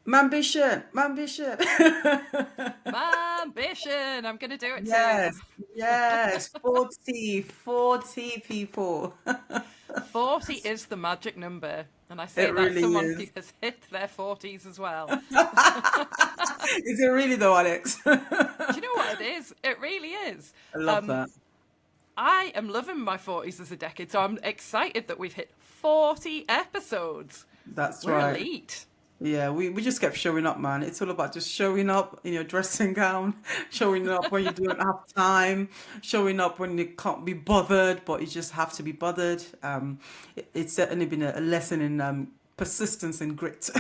Mambition, Mambition. Mambition! I'm gonna do it too. Yes, yes, 40 people. 40 is the magic number, and I say It that as really someone who is. has hit their 40s as well. Is it really though, Alex? Do you know what it is? It really is. I love Um, that. I am loving my 40s as a decade, so I'm excited that we've hit 40 episodes. That's We're right. elite. Yeah, we just kept showing up, man. It's all about just showing up in your dressing gown, showing up when you don't have time, showing up when you can't be bothered, but you just have to be bothered. It's certainly been a lesson in persistence and grit.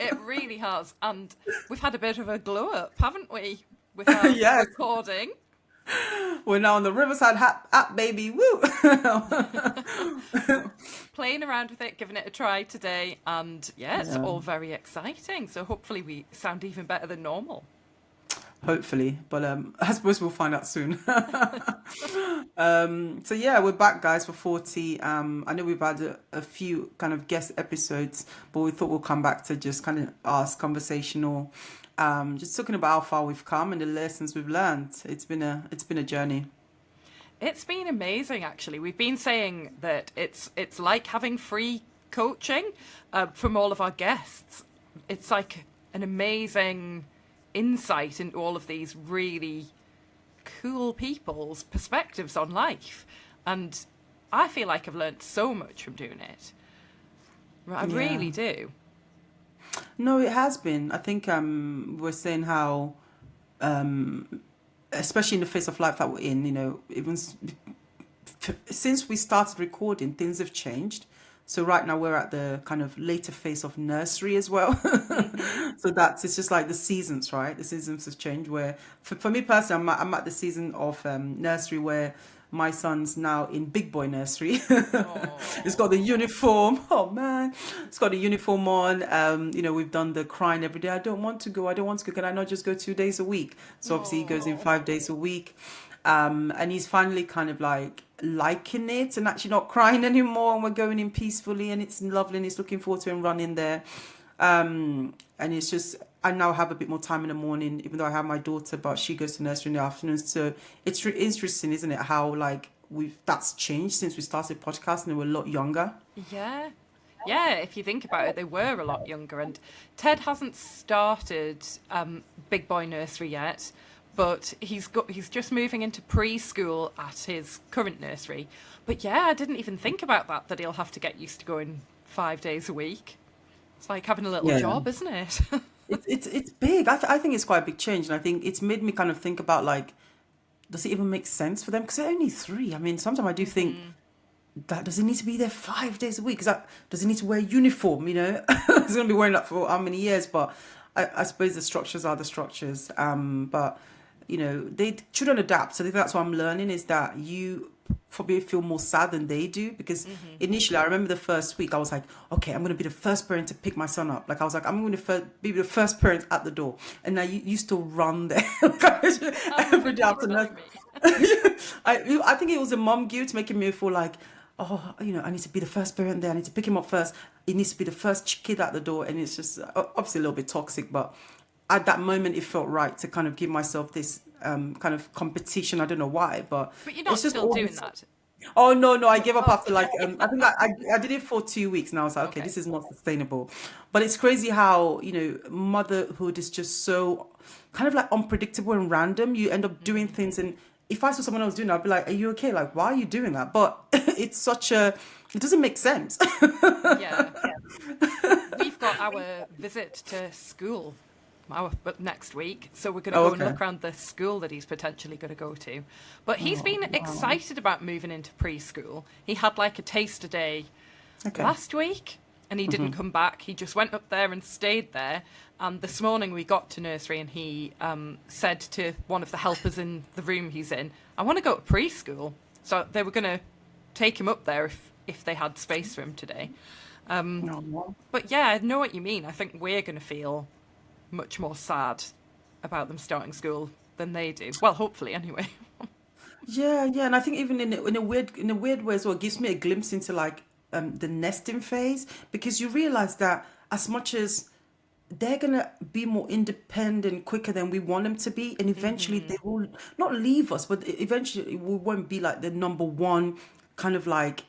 It really has. And we've had a bit of a glow up, haven't we, with our Yes, recording? we're now on the Riverside app, baby. Woo! Playing around with it, giving it a try today, and yeah, it's Yeah. all very exciting. So hopefully we sound even better than normal. Hopefully, but I suppose we'll find out soon. So yeah, we're back, guys, for 40. I know we've had a few kind of guest episodes, but we thought we'll come back to just kind of ask conversational, just talking about how far we've come and the lessons we've learned. It's been a journey. It's been amazing, actually. We've been saying that it's like having free coaching from all of our guests. It's like an amazing insight into all of these really cool people's perspectives on life, and I feel like I've learned so much from doing it. I Yeah. really do. No, it has been. I think we're saying how, especially in the phase of life that we're in, since we started recording, things have changed. So right now we're at the kind of later phase of nursery as well. Hmm. So that's it's just like the seasons, right? The seasons have changed. Where for me personally, I'm at the season of nursery where my son's now in big boy nursery. It's got Oh, the uniform. Oh man, it's got the uniform on. We've done the crying every day. I don't want to go. I don't want to go. Can I not just go 2 days a week? So obviously he goes in oh, 5 days a week. And he's finally kind of like liking it and actually not crying anymore. And we're going in peacefully and it's lovely and he's looking forward to him running there. And it's just, I now have a bit more time in the morning, even though I have my daughter, but she goes to nursery in the afternoons. So it's interesting, isn't it? How like that's changed since we started podcasting and we're a lot younger. yeah. Yeah, if you think about it, they were a lot younger, and Ted hasn't started Big Boy Nursery yet, but he's just moving into preschool at his current nursery. But yeah, I didn't even think about that he'll have to get used to going 5 days a week. It's like having a little Yeah. job, isn't it? It's big. I think it's quite a big change. And I think it's made me kind of think about like, does it even make sense for them? Because they're only three. I mean, sometimes I do think, Hmm. that does he need to be there 5 days a week? Does he need to wear a uniform? He's going to be wearing that for how many years? But I suppose the structures are the structures. But they children adapt. So I think that's what I'm learning is that you probably feel more sad than they do because Hmm. initially I remember the first week I was like, okay, I'm going to be the first parent to pick my son up. Like I was like, I'm going to be the first parent at the door, and now you still run there I every remember day you after nurse. telling me. I think it was a mom guilt making me feel like, oh, I need to be the first parent there. I need to pick him up first. He needs to be the first kid at the door. And it's just obviously a little bit toxic, but at that moment, it felt right to kind of give myself this kind of competition. I don't know why, but But you're it's not just still all doing this. that. Oh no, no, I gave up Oh, after like I think I did it for 2 weeks and I was like, okay, okay. this is not sustainable. But it's crazy how, motherhood is just so kind of like unpredictable and random. You end up doing Hmm. things and if I saw someone else doing it, I'd be like, are you okay? Like, why are you doing that? But it doesn't make sense. Yeah. We've got our visit to school but next week, so we're going to Oh, go and okay. look around the school that he's potentially going to go to. But he's Oh, been wow. excited about moving into preschool. He had like a taster day Okay. last week and he didn't come back. He just went up there and stayed there. And this morning we got to nursery and he said to one of the helpers in the room he's in, I want to go to preschool. So they were going to take him up there if they had space for him today. No. But yeah, I know what you mean. I think we're going to feel much more sad about them starting school than they do. Well, hopefully, anyway. Yeah, yeah, and I think even in a weird way as well, it gives me a glimpse into like the nesting phase because you realize that as much as they're gonna be more independent quicker than we want them to be, and eventually they will not leave us, but eventually we won't be like the number one kind of like,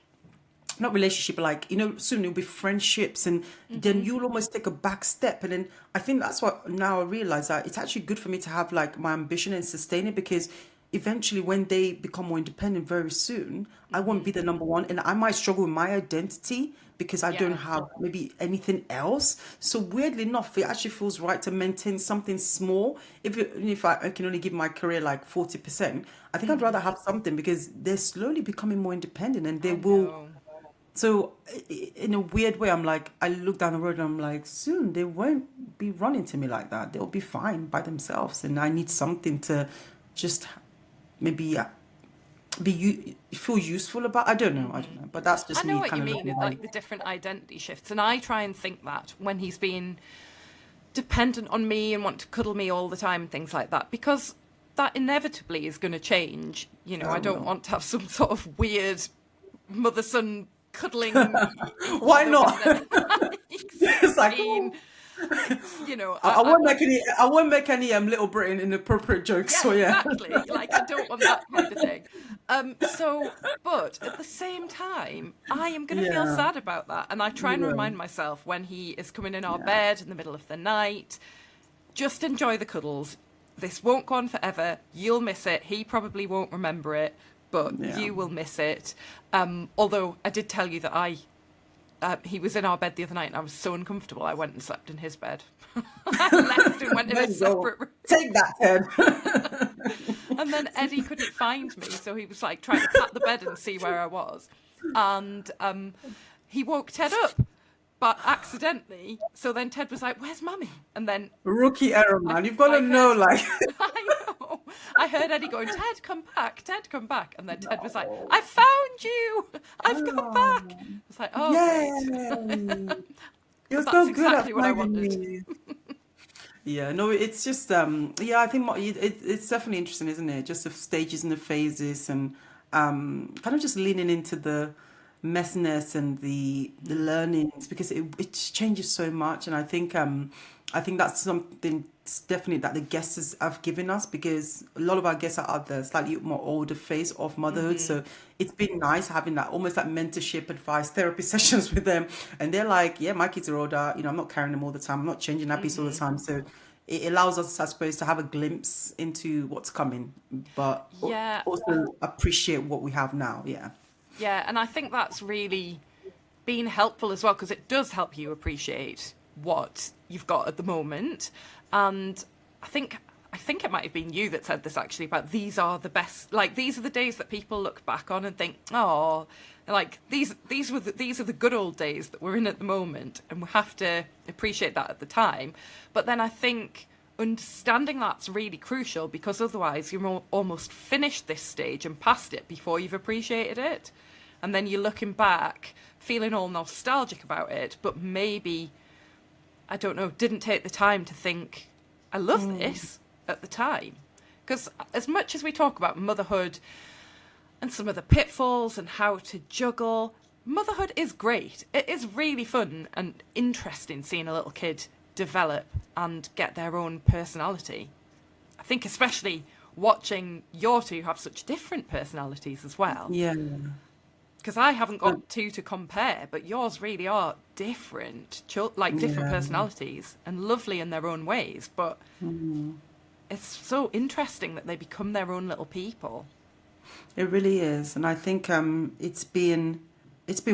not relationship, but like, soon it'll be friendships, and then Mm-hmm. you'll almost take a back step. And then I think that's what now I realize, that it's actually good for me to have like my ambition and sustain it, because eventually when they become more independent very soon, I won't Mm-hmm. be the number one, and I might struggle with my identity because I don't Yeah. have maybe anything else. So weirdly enough, it actually feels right to maintain something small. If I can only give my career like 40%, I think I'd rather Mm-hmm. have something, because they're slowly becoming more independent, and they I will. know. So in a weird way, I'm like, I look down the road and I'm like, soon they won't be running to me like that. They'll be fine by themselves, and I need something to just maybe feel useful about. I don't Mm-hmm. know, but that's I just know me what you kind of mean, looking like the different identity shifts. And I try and think that when he's been dependent on me and want to cuddle me all the time and things like that, because that inevitably is going to change. I I don't will. want to have some sort of weird mother son cuddling each Why other when not? they're like It's like, 16. oh, I I won't make any. I won't make any Little Britain inappropriate jokes. yeah, So yeah, exactly. Like, I don't want that kind of thing. But at the same time, I am going to feel yeah, sad about that. And I try you and will. remind myself when he is coming in our Yeah, bed in the middle of the night, just enjoy the cuddles. This won't go on forever. You'll miss it. He probably won't remember it, but yeah. you will miss it. Although I did tell you that he was in our bed the other night and I was so uncomfortable, I went and slept in his bed. I left and went in There a you go. separate room. Take that, Ted. And then Eddie couldn't find me, so he was like trying to pat the bed and see where I was. And he woke Ted up, but accidentally. So then Ted was like, "Where's Mummy?" And then Rookie error, I, man. You've got to I know, heard, like, I know, I heard Eddie going, "Ted, come back, Ted, come back." And then Ted was like, no. "I found you, I've come back." Oh, I was like, "Oh, great." yay. You're But that's so good at exactly what I finding wanted. me. Yeah, no, it's just yeah, I think it's definitely interesting, isn't it? Just the stages and the phases, and kind of just leaning into the messiness and the learnings, because it changes so much. And I think that's something definitely that the guests have given us, because a lot of our guests are at the slightly more older phase of motherhood. Hmm. So it's been nice having that almost like mentorship, advice, therapy sessions with them. And they're like, yeah, my kids are older, I'm not carrying them all the time, I'm not changing nappies all the Hmm. time. So it allows us, I suppose, to have a glimpse into what's coming, but Yeah, also appreciate what we have now. Yeah. yeah, and I think that's really been helpful as well, because it does help you appreciate what you've got at the moment. And I think I think it might have been you that said this actually, about these are the best, like these are the days that people look back on and think, oh, like these are the good old days that we're in at the moment, and we have to appreciate that at the time. But then I think understanding that's really crucial, because otherwise you're almost finished this stage and past it before you've appreciated it. And then you're looking back, feeling all nostalgic about it, but maybe, I don't know, didn't take the time to think, I love this at the time. Because as much as we talk about motherhood and some of the pitfalls and how to juggle, motherhood is great. It is really fun and interesting seeing a little kid develop and get their own personality. I think especially watching your two have such different personalities as well. Yeah. Because I haven't Uh, got two to compare, but yours really are different, like different yeah. personalities and lovely in their own ways. But it's so interesting that they become their own little people. It really is, and I think it's been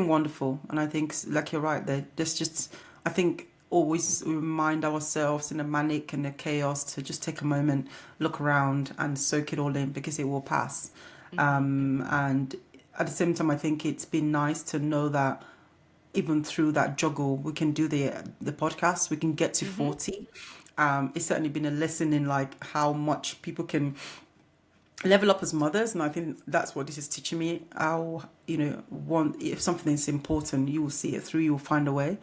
wonderful, and I think like you're right there. There's just, I think, always remind ourselves in the manic and the chaos to just take a moment, look around, and soak it all in, because it will pass. Hmm. And at the same time, I think it's been nice to know that even through that juggle, we can do the podcast. We can get to Hmm. 40. It's certainly been a lesson in like how much people can level up as mothers, and I think that's what this is teaching me. How, want, if something is important, you will see it through, you will find a way.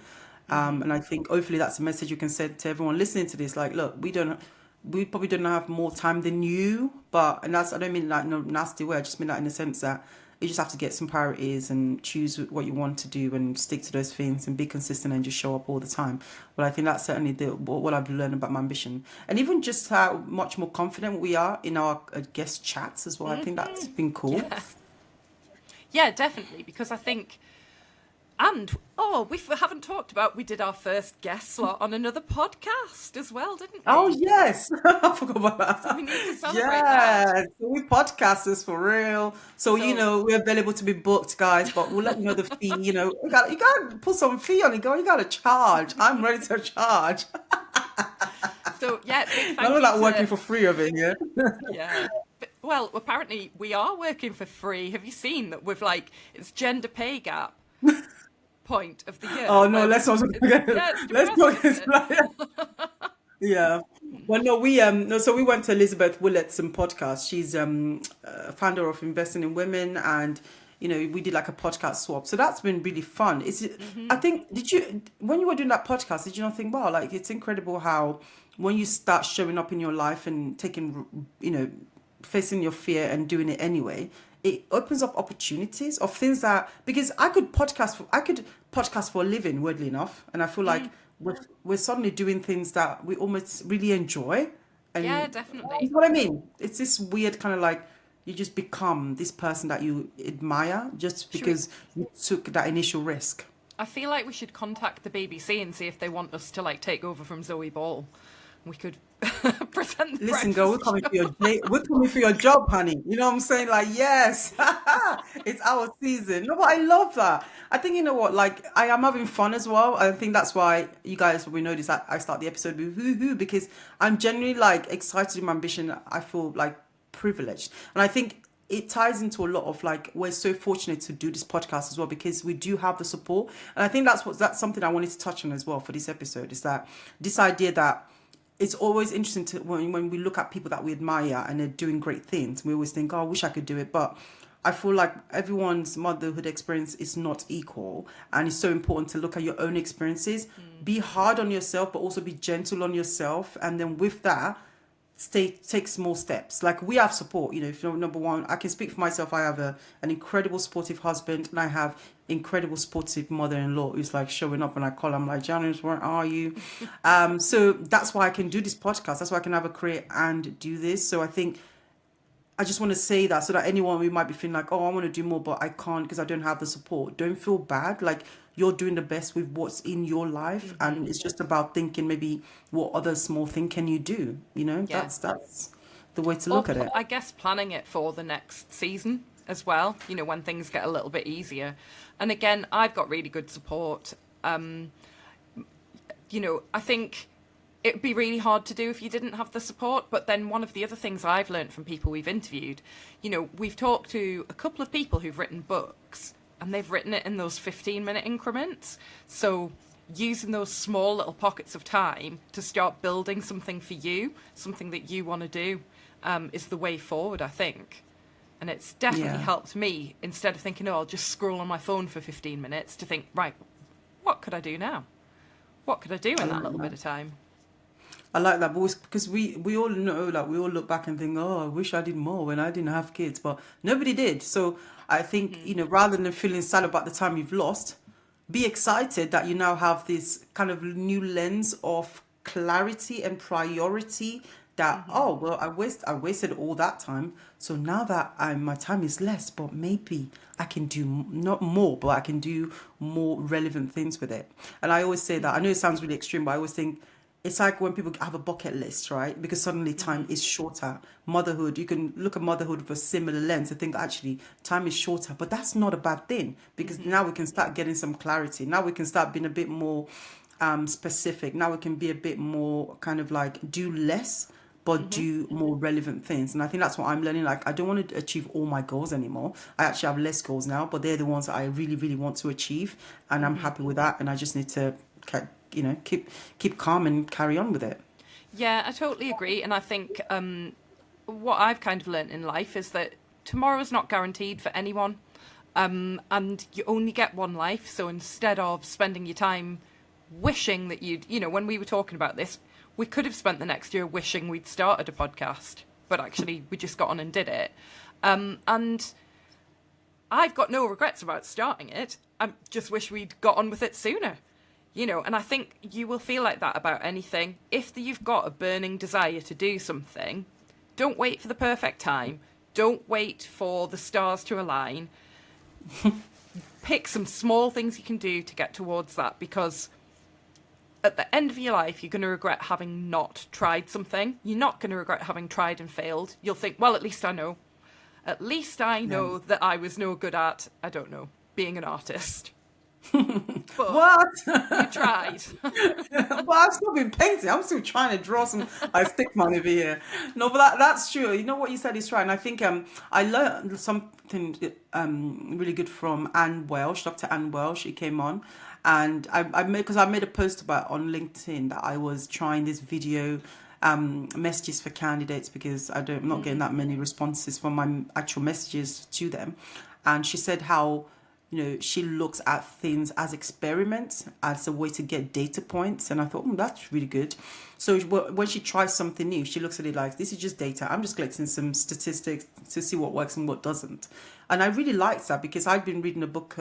Hmm. And I think hopefully that's a message you can send to everyone listening to this, like, look, we probably don't have more time than you, but, and that's, I don't mean like no nasty way, I just mean that in the sense that You just have to get some priorities and choose what you want to do and stick to those things and be consistent and just show up all the time. But I think that's certainly what I've learned about Mambition. And even just how much more confident we are in our guest chats as well. I think that's been cool. Yeah. Yeah, definitely, because I think, and we haven't talked about, we did our first guest slot on another podcast as well, didn't we? Oh, yes. I forgot about that. So we need to celebrate that. Yeah, so we podcasters for real. So, we're available to be booked, guys, but we'll let you know the fee. You got to put some fee on it, girl. You got to charge. I'm ready to charge. So, yeah, big thank None of you that working for free over here. Yeah. Well, apparently we are working for free. Have you seen that we've it's gender pay gap point of the year? Oh, no, let's not forget. Yeah, Let's not Yeah. Well, no, so we went to Elizabeth Willetson podcast. She's founder of Investing in Women, and we did like a podcast swap. So that's been really fun. I think, when you were doing that podcast, did you not think, wow, it's incredible how when you start showing up in your life and taking, facing your fear and doing it anyway, it opens up opportunities of things that, because I could podcast for a living, weirdly enough, and I feel like we're suddenly doing things that we almost really enjoy. And yeah, definitely. you know what I mean? It's this weird kind of you just become this person that you admire just because you took that initial risk. I feel like we should contact the BBC and see if they want us to take over from Zoe Ball. We could present the Listen, girl, we're coming for your job, honey. You know what I'm saying? Yes, it's our season. No, but I love that. I think, you know what, I am having fun as well. I think that's why you guys probably notice that I start the episode with hoo-hoo, because I'm genuinely excited in my ambition. I feel privileged. And I think it ties into a lot of we're so fortunate to do this podcast as well, because we do have the support. And I think that's something I wanted to touch on as well for this episode, is that this idea that it's always interesting when we look at people that we admire and they're doing great things. We always think, oh, I wish I could do it. But I feel like everyone's motherhood experience is not equal. And it's so important to look at your own experiences. Be hard on yourself, but also be gentle on yourself. And then with that, take small steps. We have support. If you're number one, I can speak for myself. I have an incredible supportive husband, and I have incredible supportive mother-in-law who's showing up when I call. I'm like, Janice, where are you? So that's why I can do this podcast. That's why I can have a career and do this. So I think I just want to say that, so that anyone who might be feeling oh, I want to do more, but I can't because I don't have the support. Don't feel bad. You're doing the best with what's in your life, and it's just about thinking maybe what other small thing can you do. That's the way to look at it. I guess planning it for the next season as well. When things get a little bit easier. And again, I've got really good support. I think it'd be really hard to do if you didn't have the support. But then one of the other things I've learned from people we've interviewed, we've talked to a couple of people who've written books, and they've written it in those 15-minute increments. So using those small little pockets of time to start building something for you, something that you want to do, is the way forward, I think. And it's definitely helped me, instead of thinking, I'll just scroll on my phone for 15 minutes, to think, right, what could I do now? What could I do in that little bit of time? I like that, because we all know, we all look back and think, oh, I wish I did more when I didn't have kids, but nobody did. So I think, rather than feeling sad about the time you've lost, be excited that you now have this kind of new lens of clarity and priority that, oh, well, I wasted all that time. So now that my time is less, but maybe I can do not more, but I can do more relevant things with it. And I always say that, I know it sounds really extreme, but I always think, it's like when people have a bucket list, right? Because suddenly time is shorter. Motherhood, you can look at motherhood with a similar lens and think, actually, time is shorter. But that's not a bad thing, because now we can start getting some clarity. Now we can start being a bit more specific. Now we can be a bit more kind of do less, but do more relevant things. And I think that's what I'm learning. I don't want to achieve all my goals anymore. I actually have less goals now, but they're the ones that I really, really want to achieve. And I'm happy with that. And I just need to keep calm and carry on with it. Yeah, I totally agree. And I think what I've kind of learned in life is that tomorrow's not guaranteed for anyone. And you only get one life. So instead of spending your time wishing that when we were talking about this, we could have spent the next year wishing we'd started a podcast, but actually we just got on and did it. And I've got no regrets about starting it. I just wish we'd got on with it sooner. And I think you will feel like that about anything. If you've got a burning desire to do something, don't wait for the perfect time. Don't wait for the stars to align. Pick some small things you can do to get towards that, because at the end of your life, you're going to regret having not tried something. You're not going to regret having tried and failed. You'll think, well, at least I know. At least I know that I was no good at, I don't know, being an artist. But What? you tried. Well, I've still been painting. I'm still trying to draw some stick man over here. No, but that's true. You know what you said is right. And I think I learned something really good from Anne Welsh, Dr. Anne Welsh. She came on, and I made a post about on LinkedIn that I was trying this video messages for candidates, because I'm not getting that many responses from my actual messages to them. And she said how, she looks at things as experiments, as a way to get data points. And I thought, that's really good. So when she tries something new, she looks at it like, this is just data. I'm just collecting some statistics to see what works and what doesn't. And I really liked that, because I've been reading a book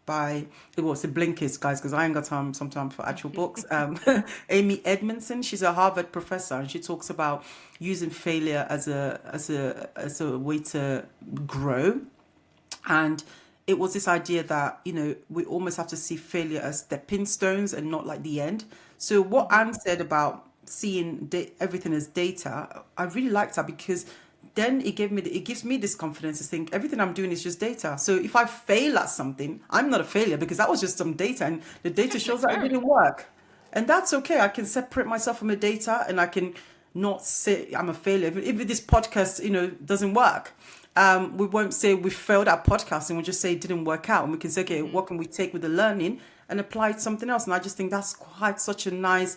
by, it's the Blinkist guys, because I ain't got time sometimes for actual books. Amy Edmondson, she's a Harvard professor, and she talks about using failure as a way to grow. And it was this idea that, we almost have to see failure as stepping stones and not like the end. So what Anne said about seeing everything as data, I really liked that, because then it gives me this confidence to think everything I'm doing is just data. So if I fail at something, I'm not a failure, because that was just some data, and the data shows that it didn't work. And that's okay. I can separate myself from the data, and I can not say I'm a failure. If this podcast, doesn't work, we won't say we failed at podcasting. We'll just say it didn't work out. And we can say, okay, what can we take with the learning and apply it to something else? And I just think that's quite such a nice,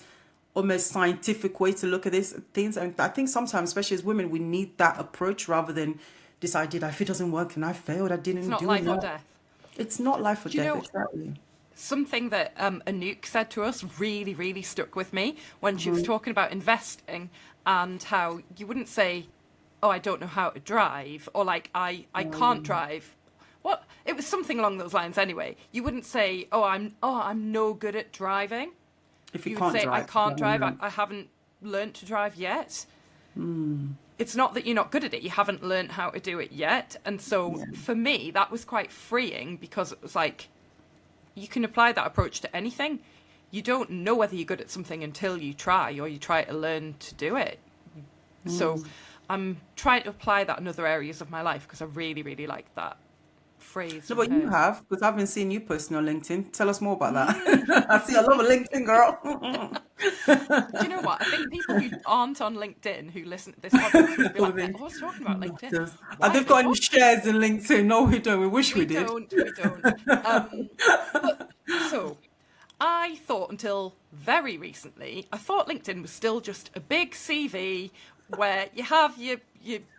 almost scientific way to look at these things. And I think sometimes, especially as women, we need that approach rather than this idea that if it doesn't work and I failed, I didn't do It's it. not life or death. It's not life or Do you death, know- exactly. Something that Anouk said to us really, really stuck with me when she was talking about investing, and how you wouldn't say, oh, I don't know how to drive, or like, I can't drive. What? It was something along those lines anyway. You wouldn't say, I'm no good at driving. If you You can't would say, drive, I can't drive, yeah. I haven't learnt to drive yet. It's not that you're not good at it, you haven't learnt how to do it yet. And so for me, that was quite freeing, because it was like, you can apply that approach to anything. You don't know whether you're good at something until you try, or you try to learn to do it. So I'm trying to apply that in other areas of my life, because I really, really like that phrase. No, from but you her. have, because I've been seeing you posting on LinkedIn. Tell us more about that. I see a lot of LinkedIn, girl. Do you know what? I think people who aren't on LinkedIn who listen to this podcast will be like, I was talking about LinkedIn. And they've got any shares in LinkedIn? No, we don't. We wish we did. We don't. So I thought until very recently, I thought LinkedIn was still just a big CV where you have your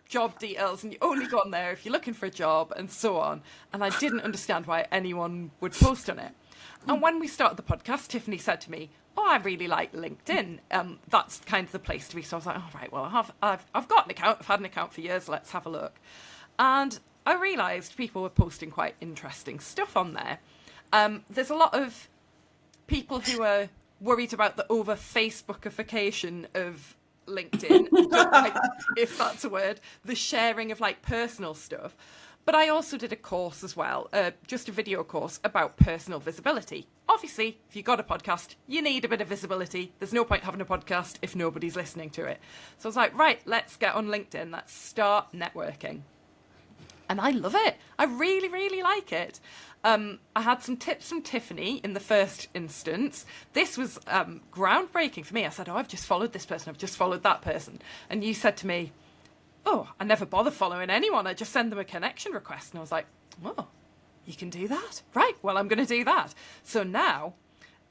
job details and you only go on there if you're looking for a job and so on. And I didn't understand why anyone would post on it. And when we started the podcast, Tiffany said to me, oh, I really like LinkedIn. That's kind of the place to be. So I was like, all right, well, I've got an account. I've had an account for years. Let's have a look. And I realised people were posting quite interesting stuff on there. There's a lot of people who are worried about the over Facebookification of LinkedIn, don't like, if that's a word, the sharing of like personal stuff. But I also did a course as well, just a video course about personal visibility. Obviously, if you've got a podcast, you need a bit of visibility. There's no point having a podcast if nobody's listening to it. So I was like, right, let's get on LinkedIn. Let's start networking. And I love it. I really, really like it. I had some tips from Tiffany in the first instance. This was groundbreaking for me. I said, I've just followed this person. I've just followed that person. And you said to me, oh, I never bother following anyone. I just send them a connection request. And I was like, oh, you can do that? Right, well, I'm going to do that. So now,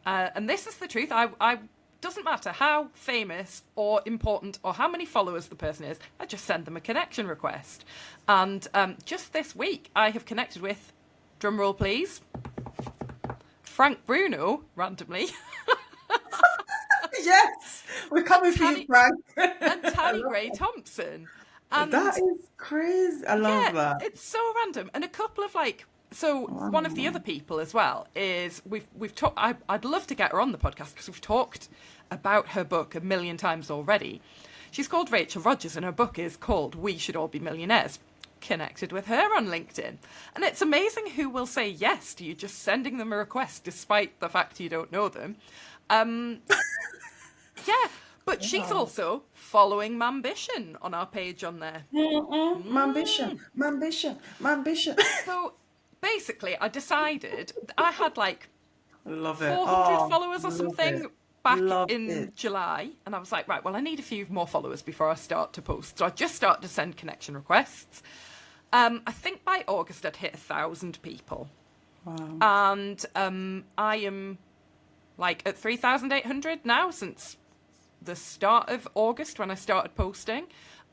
and this is the truth, I doesn't matter how famous or important or how many followers the person is, I just send them a connection request. And just this week, I have connected with, drum roll please, Frank Bruno, randomly. Yes, we're coming for you, Frank. And Tanny Gray Thompson. And That is crazy. I love yeah, that. it's so random. And a couple of like, so one of the Wow. other people as well is we've talked. I'd love to get her on the podcast because we've talked about her book a million times already. She's called Rachel Rogers, and her book is called We Should All Be Millionaires. Connected with her on LinkedIn, and it's amazing who will say yes to you just sending them a request, despite the fact you don't know them. Um, yeah, but she's Wow. also following Mambition on our page on there. Mambition, Mambition, Mambition. So basically, I decided I had like Love it. 400 Oh, followers or love something it. back Love in it. July, and I was like, right, well, I need a few more followers before I start to post. So I just started to send connection requests. I think by August I'd hit 1,000 people, Wow. and I am like at 3,800 now since the start of August when I started posting.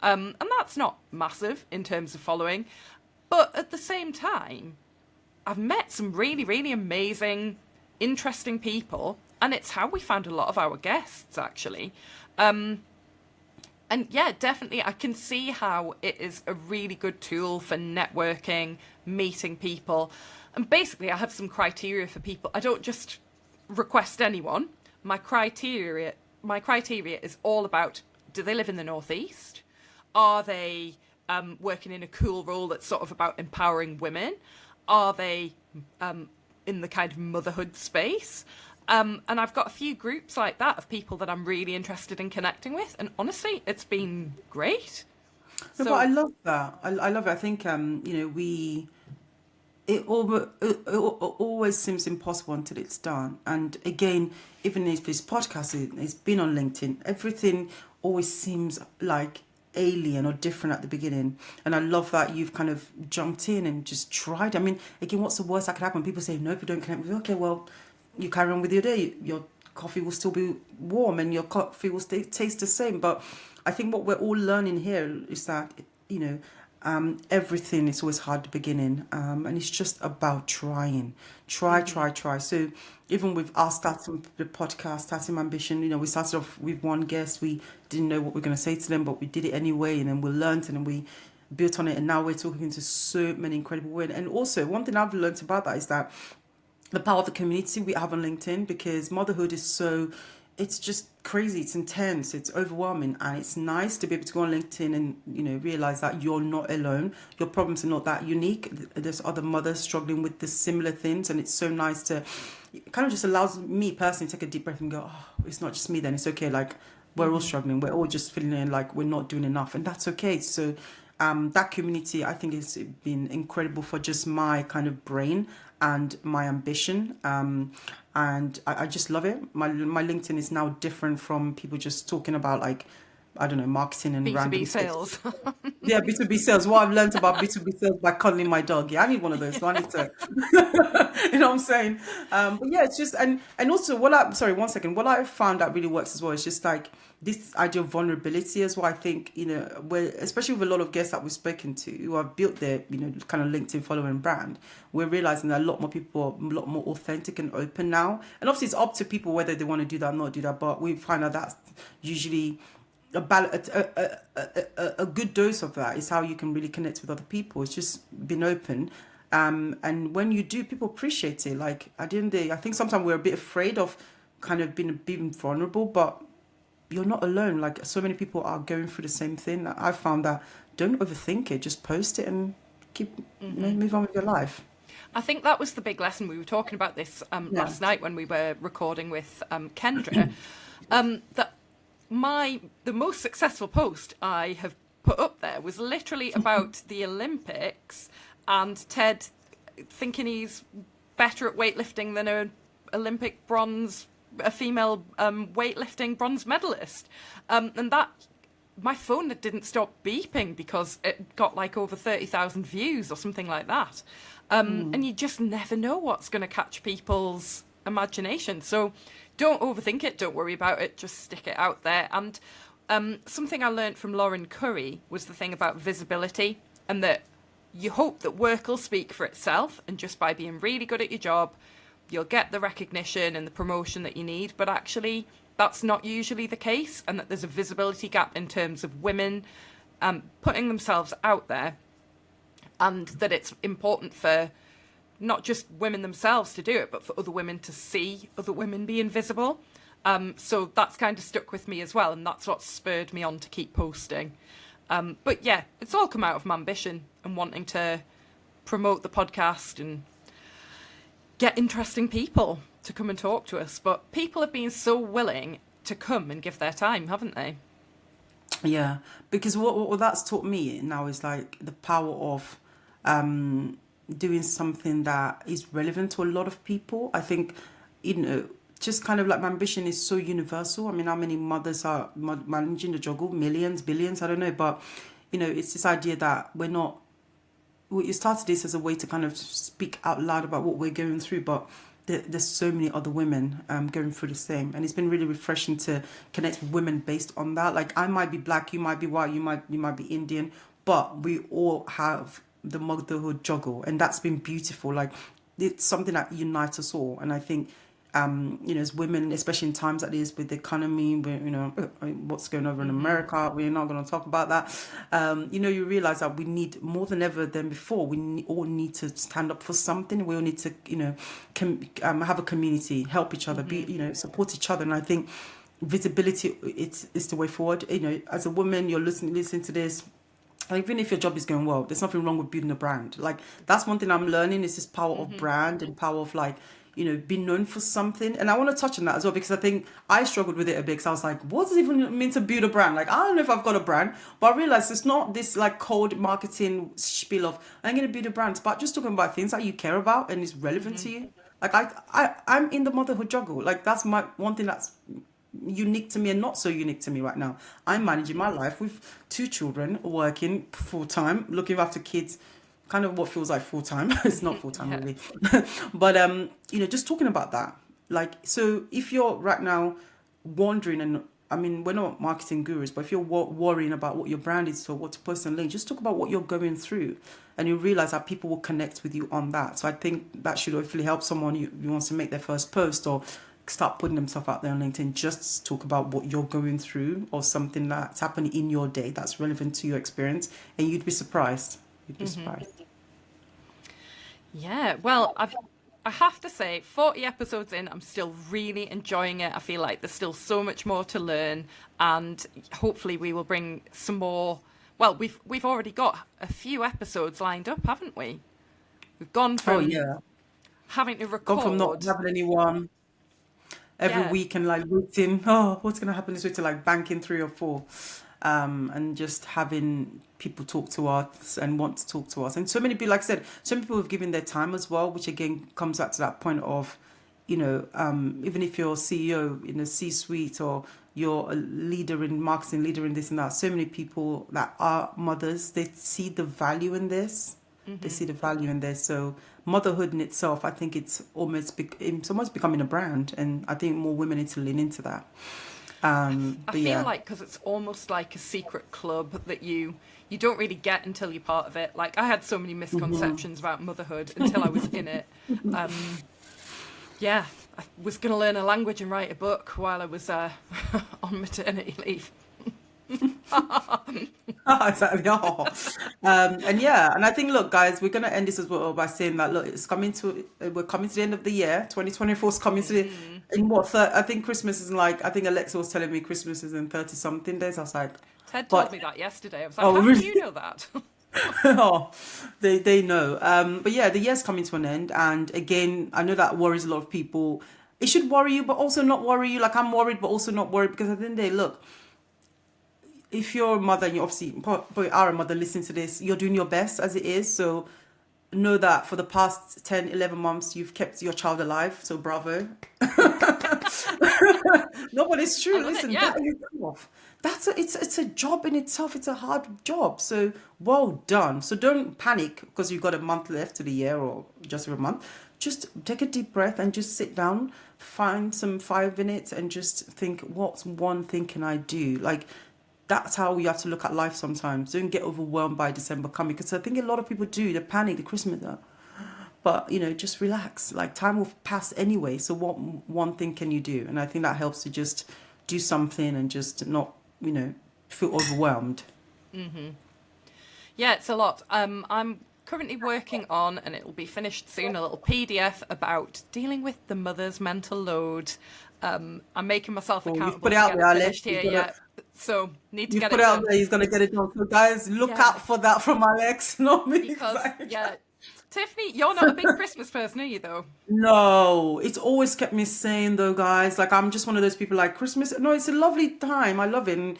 And that's not massive in terms of following. But at the same time, I've met some really, really amazing, interesting people. And it's how we found a lot of our guests, actually. And yeah, definitely, I can see how it is a really good tool for networking, meeting people. And basically, I have some criteria for people. I don't just request anyone. My criteria is all about, do they live in the Northeast? Are they working in a cool role that's sort of about empowering women? Are they in the kind of motherhood space? And I've got a few groups like that of people that I'm really interested in connecting with. And honestly, it's been great. No, but I So, love that. I love it. I think it always seems impossible until it's done. And again, even if this podcast it's been on LinkedIn, everything always seems like alien or different at the beginning. And I love that you've kind of jumped in and just tried. I mean, again, what's the worst that could happen? People say, no, if you don't connect with you, okay, well, you carry on with your day. Your coffee will still be warm and your coffee will taste the same. But I think what we're all learning here is that, you know, everything is always hard at the beginning, and it's just about trying, try. So even with us starting the podcast, starting Ambition, we started off with one guest. We didn't know what we are going to say to them, but we did it anyway, and then we learned, and then we built on it, and now we're talking to so many incredible women. And also, one thing I've learned about that is that the power of the community we have on LinkedIn, because motherhood is so, it's just crazy, it's intense, it's overwhelming, and it's nice to be able to go on LinkedIn and realize that you're not alone. Your problems are not that unique. There's other mothers struggling with the similar things, and it's so nice to, it kind of just allows me personally to take a deep breath and go, oh, it's not just me then, it's okay, like we're all struggling, we're all just feeling like we're not doing enough, and that's okay. So that community, I think, has been incredible for just my kind of brain and my ambition. And I just love it. My LinkedIn is now different from people just talking about, like, I don't know, marketing and B2B random stuff. sales. Yeah, B2B sales. What I've learned about B2B sales by cuddling my dog. Yeah, I need one of those. So I need to, you know what I'm saying? But yeah, it's just, and also sorry, one second. What I found that really works as well is just like this idea of vulnerability as well. I think, where, especially with a lot of guests that we've spoken to who have built their, kind of LinkedIn following brand, we're realizing that a lot more people are a lot more authentic and open now. And obviously it's up to people whether they want to do that or not do that. But we find out that's usually a good dose of that is how you can really connect with other people. It's just being open. And when you do, people appreciate it. Like at the end of the day, I think sometimes we're a bit afraid of kind of being vulnerable, but you're not alone. Like so many people are going through the same thing. I found that don't overthink it, just post it and keep move on with your life. I think that was the big lesson. We were talking about this Yeah. last night when we were recording with Kendra. That the most successful post I have put up there was literally about the Olympics and Ted thinking he's better at weightlifting than a female weightlifting bronze medalist, and that my phone didn't stop beeping because it got like over 30,000 views or something like that. And you just never know what's going to catch people's imagination. So don't overthink it. Don't worry about it. Just stick it out there. And something I learned from Lauren Curry was the thing about visibility, and that you hope that work will speak for itself. And just by being really good at your job, you'll get the recognition and the promotion that you need. But actually, that's not usually the case, and that there's a visibility gap in terms of women putting themselves out there, and that it's important for not just women themselves to do it, but for other women to see other women being visible. So that's kind of stuck with me as well, and that's what spurred me on to keep posting. But yeah, it's all come out of Mambition and wanting to promote the podcast and get interesting people to come and talk to us. But people have been so willing to come and give their time, haven't they? Yeah, because what that's taught me now is like the power of doing something that is relevant to a lot of people. I think, just kind of like my ambition is so universal. I mean, how many mothers are managing the juggle? Millions, billions, I don't know. But, it's this idea that we started this as a way to kind of speak out loud about what we're going through, but there's so many other women going through the same, and it's been really refreshing to connect with women based on that. Like, I might be black, you might be white, you might be Indian, but we all have the motherhood juggle, and that's been beautiful. Like, it's something that unites us all, and I think as women, especially in times like this with the economy, what's going on in America, we're not going to talk about that. You realize that we need more than ever than before. All need to stand up for something. We all need to, have a community, help each other, support each other. And I think visibility is the way forward. As a woman, you're listening to this. Even if your job is going well, there's nothing wrong with building a brand. Like, that's one thing I'm learning is this power of brand and power of being known for something. And I want to touch on that as well, because I think I struggled with it a bit, because I was like, what does it even mean to build a brand? Like, I don't know if I've got a brand, but I realized it's not this like cold marketing spiel of I'm going to build a brand. It's about just talking about things that you care about and is relevant to you. Like, I'm in the motherhood juggle. Like, that's my one thing that's unique to me and not so unique to me right now. I'm managing my life with 2 children, working full-time, looking after kids, kind of what feels like full-time. It's not full-time really. But just talking about that, like, so if you're right now wondering, and I mean, we're not marketing gurus, but if you're worrying about what your brand is or what to post on LinkedIn, just talk about what you're going through, and you realize that people will connect with you on that. So I think that should hopefully help someone who wants to make their first post or start putting themselves out there on LinkedIn. Just talk about what you're going through or something that's happening in your day that's relevant to your experience, and you'd be surprised. Surprised. Yeah, well, I have to say, 40 episodes in, I'm still really enjoying it. I feel like there's still so much more to learn, and hopefully we will bring some more. Well, we've already got a few episodes lined up, haven't we? We've gone from having to record, gone from not having anyone every week and like waiting, what's going to happen this week, to like banking 3 or 4. And just having people talk to us and want to talk to us. And so many people, like I said, some people have given their time as well, which again comes back to that point of, even if you're a CEO in a C-suite or you're a leader in marketing, leader in this and that, so many people that are mothers, they see the value in this. They see the value in this. So motherhood in itself, I think it's almost becoming a brand. And I think more women need to lean into that. I feel like, because it's almost like a secret club that you don't really get until you're part of it. Like, I had so many misconceptions about motherhood until I was in it. I was going to learn a language and write a book while I was on maternity leave. Exactly. And I think, look, guys, we're going to end this as well by saying that, look, we're coming to the end of the year. 2024 is coming to the in what I think Christmas is like. I think Alexa was telling me Christmas is in 30 something days. I was like, Ted told me that yesterday. I was like, how do you know that? They know. But yeah, the year's coming to an end, and again, I know that worries a lot of people. It should worry you, but also not worry you. Like, I'm worried, but also not worried, because at the end of the day, look, if you're a mother, and you obviously probably are a mother listening to this, you're doing your best as it is. So know that for the past 10, 11 months, you've kept your child alive. So bravo. No, but it's true. Listen, it's a job in itself. It's a hard job. So well done. So don't panic because you've got a month left to the year or just over a month. Just take a deep breath and just sit down, find some 5 minutes and just think, what's one thing can I do? Like, that's how we have to look at life sometimes. Don't get overwhelmed by December coming, because I think a lot of people do. They panic, the Christmas. But, just relax. Like, time will pass anyway. So what one thing can you do? And I think that helps to just do something and just not, feel overwhelmed. Yeah, it's a lot. I'm currently working on, and it will be finished soon, a little PDF about dealing with the mother's mental load. I'm making myself Well, you've accountable put it to out get there, it Alex. finished here yet, so need to You've get put it it out done. there. He's gonna get it done. So guys, look Yeah, out for that from Alex, not me. 'Cause because, yeah, Tiffany, you're not a big Christmas person, are you, though? No, it's always kept me sane though, guys. Like I'm just one of those people like Christmas. No, it's a lovely time. I love it. And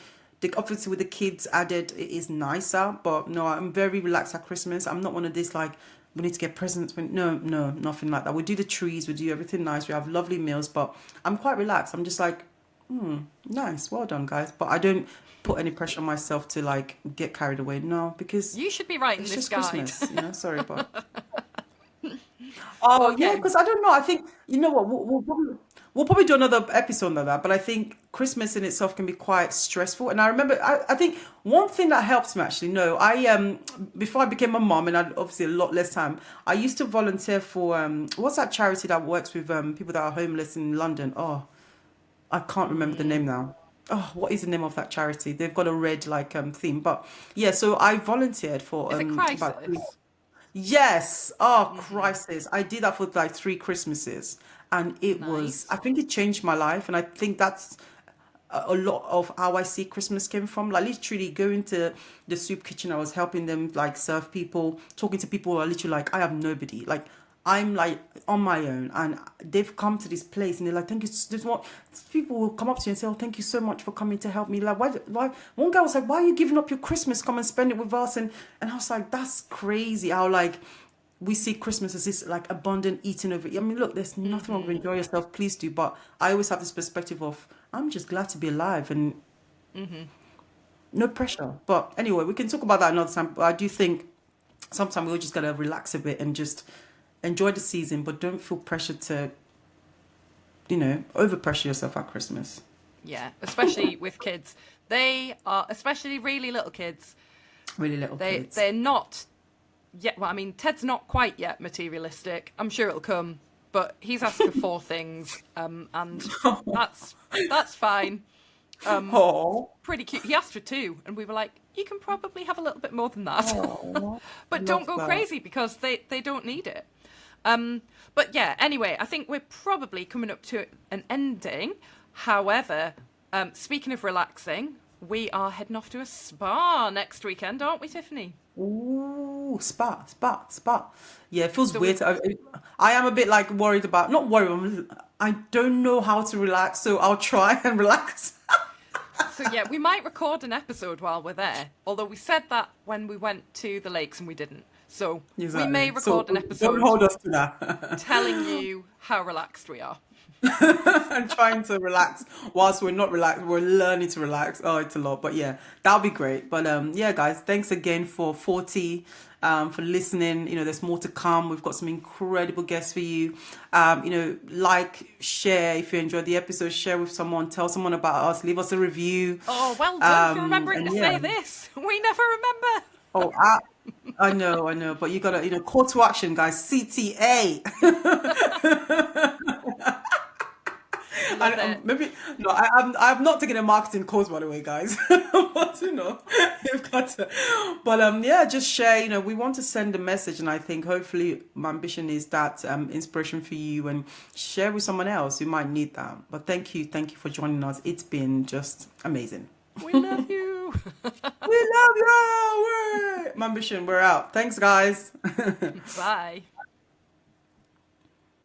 obviously with the kids added, it is nicer. But no, I'm very relaxed at Christmas. I'm not one of this like we need to get presents. No, nothing like that. We do the trees. We do everything nice. We have lovely meals. But I'm quite relaxed. I'm just like, nice, well done, guys. But I don't put any pressure on myself to like get carried away. No, because You should be writing it's this just guide. Christmas. Sorry, but. Oh yeah, Okay. because I don't know. I think you know what we'll probably do another episode on that. But I think Christmas in itself can be quite stressful. And I remember I think one thing that helps me actually. No, I before I became a mom and I had obviously a lot less time. I used to volunteer for what's that charity that works with people that are homeless in London? Oh, I can't remember the name now. Oh, what is the name of that charity? They've got a red like theme. But yeah, so I volunteered for Is it about crisis? Yes. Oh, crisis. I did that for like 3 Christmases. And it was, I Nice. think it changed my life. And I think that's a lot of how I see Christmas came from. Like literally going to the soup kitchen, I was helping them like serve people, talking to people who are literally like, I have nobody. Like I'm like on my own, and they've come to this place, and they're like, "Thank you." There's what people will come up to you and say, "Oh, thank you so much for coming to help me." Like, why? Why? One guy was like, "Why are you giving up your Christmas? Come and spend it with us." And I was like, "That's crazy." How like we see Christmas as this like abundant eating over. I mean, look, there's nothing wrong with enjoy yourself. Please do, but I always have this perspective of I'm just glad to be alive and no pressure. But anyway, we can talk about that another time. But I do think sometimes we're just gotta relax a bit and just enjoy the season, but don't feel pressure to, overpressure yourself at Christmas. Yeah, especially with kids. They are, especially really little kids. Really little They kids. they're not yet. Well, I mean, Ted's not quite yet materialistic. I'm sure it'll come, but he's asked for four things, and that's fine. Oh, Pretty cute. He asked for two, and we were like, you can probably have a little bit more than that, oh, but don't love go that. crazy because they don't need it. But yeah, anyway, I think we're probably coming up to an ending. However, speaking of relaxing, we are heading off to a spa next weekend, aren't we, Tiffany? Ooh, spa. Yeah, it feels So weird. we, I am a bit like worried about, not worried, I don't know how to relax, so I'll try and relax. so yeah, we might record an episode while we're there. Although we said that when we went to the lakes and we didn't. So we may Exactly. So record an don't episode hold us to that. telling you how relaxed we are. And trying to relax whilst we're not relaxed, we're learning to relax. Oh, it's a lot, but yeah, that'll be great. But yeah, guys, thanks again for 40, for listening. There's more to come. We've got some incredible guests for you. Like, share if you enjoyed the episode, share with someone, tell someone about us, leave us a review. Oh, well done for remembering And to yeah, say this. We never remember. oh, I know, but you gotta, call to action, guys. CTA. Love And it. maybe no, I'm not taking a marketing course by the way, guys. But you've got to. But yeah, just share. We want to send a message, and I think hopefully my ambition is that inspiration for you, and share with someone else who might need that. But thank you for joining us. It's been just amazing. We love you. We love you. My ambition. We're out. Thanks, guys. Bye.